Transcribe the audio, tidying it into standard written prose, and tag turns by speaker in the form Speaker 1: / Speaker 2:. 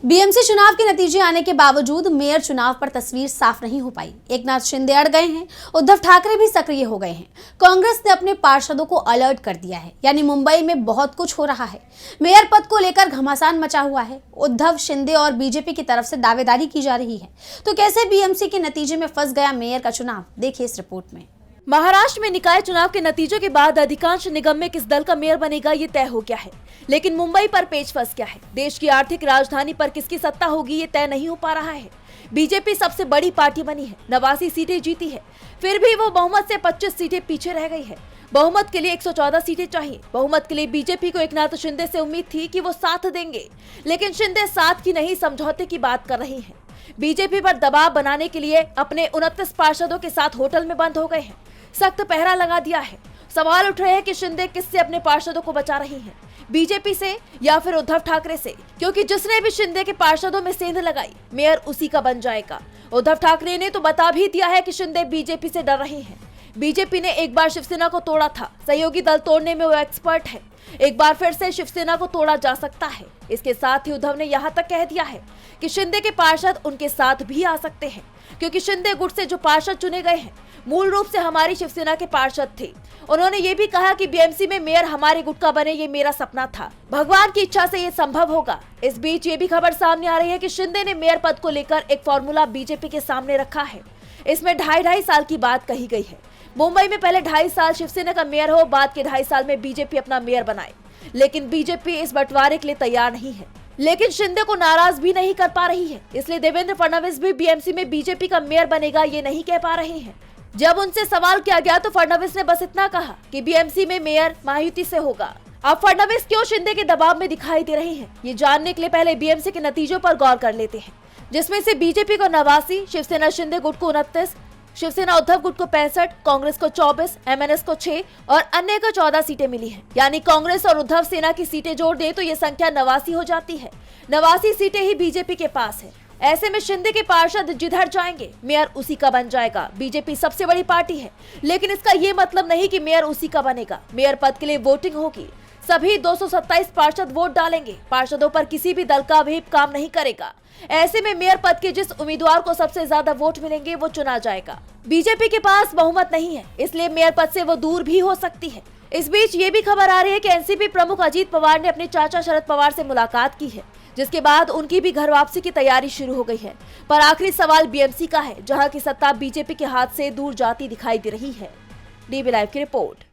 Speaker 1: BMC चुनाव के नतीजे आने के बावजूद मेयर चुनाव पर तस्वीर साफ नहीं हो पाई। एकनाथ शिंदे अड़ गए हैं, उद्धव ठाकरे भी सक्रिय हो गए हैं। कांग्रेस ने अपने पार्षदों को अलर्ट कर दिया है, यानी मुंबई में बहुत कुछ हो रहा है। मेयर पद को लेकर घमासान मचा हुआ है। उद्धव, शिंदे और बीजेपी की तरफ से दावेदारी की जा रही है। तो कैसे बीएमसी के नतीजे में फंस गया मेयर का चुनाव, देखिए इस रिपोर्ट में।
Speaker 2: महाराष्ट्र में निकाय चुनाव के नतीजों के बाद अधिकांश निगम में किस दल का मेयर बनेगा ये तय हो गया है, लेकिन मुंबई पर पेच फंस गया है। देश की आर्थिक राजधानी पर किसकी सत्ता होगी ये तय नहीं हो पा रहा है। बीजेपी सबसे बड़ी पार्टी बनी है, 89 सीटें जीती है, फिर भी वो बहुमत से 25 सीटें पीछे रह गई है। बहुमत के लिए 114 सीटें चाहिए। बहुमत के लिए बीजेपी को एकनाथ शिंदे से उम्मीद थी कि वो साथ देंगे, लेकिन शिंदे साथ की नहीं समझौते की बात कर रही है। बीजेपी पर दबाव बनाने के लिए अपने 29 पार्षदों के साथ होटल में बंद हो गए हैं, सख्त पहरा लगा दिया है। सवाल उठ रहे हैं कि शिंदे किससे अपने पार्षदों को बचा रही हैं, बीजेपी से या फिर उद्धव ठाकरे से, क्योंकि जिसने भी शिंदे के पार्षदों में सेंध लगाई मेयर उसी का बन जाएगा। उद्धव ठाकरे ने तो बता भी दिया है कि शिंदे बीजेपी से डर रही हैं। बीजेपी ने एक बार शिवसेना को तोड़ा था, सहयोगी दल तोड़ने में वो एक्सपर्ट है। एक बार फिर से शिवसेना को तोड़ा जा सकता है। इसके साथ ही उद्धव ने यहाँ तक कह दिया है कि शिंदे के पार्षद उनके साथ भी आ सकते हैं, क्योंकि शिंदे गुट से जो पार्षद चुने गए हैं मूल रूप से हमारी शिवसेना के पार्षद थे। उन्होंने ये भी कहा कि बीएमसी में मेयर हमारे गुट का बने, ये मेरा सपना था। भगवान की इच्छा से ये संभव होगा। इस बीच ये भी खबर सामने आ रही है कि शिंदे ने मेयर पद को लेकर एक फॉर्मूला बीजेपी के सामने रखा है। इसमें 2.5 साल की बात कही गई है। मुंबई में पहले 2.5 साल शिवसेना का मेयर हो, बाद के 2.5 साल में बीजेपी अपना मेयर बनाए, लेकिन बीजेपी इस बंटवारे के लिए तैयार नहीं है। लेकिन शिंदे को नाराज भी नहीं कर पा रही है, इसलिए देवेंद्र फडणवीस भी बीएमसी में बीजेपी का मेयर बनेगा ये नहीं कह पा रहे हैं। जब उनसे सवाल किया गया तो फडणवीस ने बस इतना कहा कि बीएमसी में मेयर महायुति से होगा। अब फडणवीस क्यों शिंदे के दबाव में दिखाई दे रहे हैं, ये जानने के लिए पहले बीएमसी के नतीजों पर गौर कर लेते हैं, जिसमें से बीजेपी को 89, शिवसेना शिंदे गुट को 29, शिवसेना उद्धव गुट को 65, कांग्रेस को 24, एमएनएस को 6 और अन्य को 14 सीटें मिली हैं। यानी कांग्रेस और उद्धव सेना की सीटें जोड़ दें तो ये संख्या 89 हो जाती है। 89 सीटें ही बीजेपी के पास है। ऐसे में शिंदे के पार्षद जिधर जाएंगे मेयर उसी का बन जाएगा। बीजेपी सबसे बड़ी पार्टी है, लेकिन इसका ये मतलब नहीं कि मेयर उसी का बनेगा। मेयर पद के लिए वोटिंग होगी, सभी 227 पार्षद वोट डालेंगे। पार्षदों पर किसी भी दल का व्हिप काम नहीं करेगा। ऐसे में मेयर पद के जिस उम्मीदवार को सबसे ज्यादा वोट मिलेंगे वो चुना जाएगा। बीजेपी के पास बहुमत नहीं है, इसलिए मेयर पद से वो दूर भी हो सकती है। इस बीच ये भी खबर आ रही है कि एनसीपी प्रमुख अजीत पवार ने अपने चाचा शरद पवार से मुलाकात की है, जिसके बाद उनकी भी घर वापसी की तैयारी शुरू हो गई है। पर आखिरी सवाल बीएमसी का है, जहां की सत्ता बीजेपी के हाथ से दूर जाती दिखाई दे रही है। डीबी लाइव की रिपोर्ट।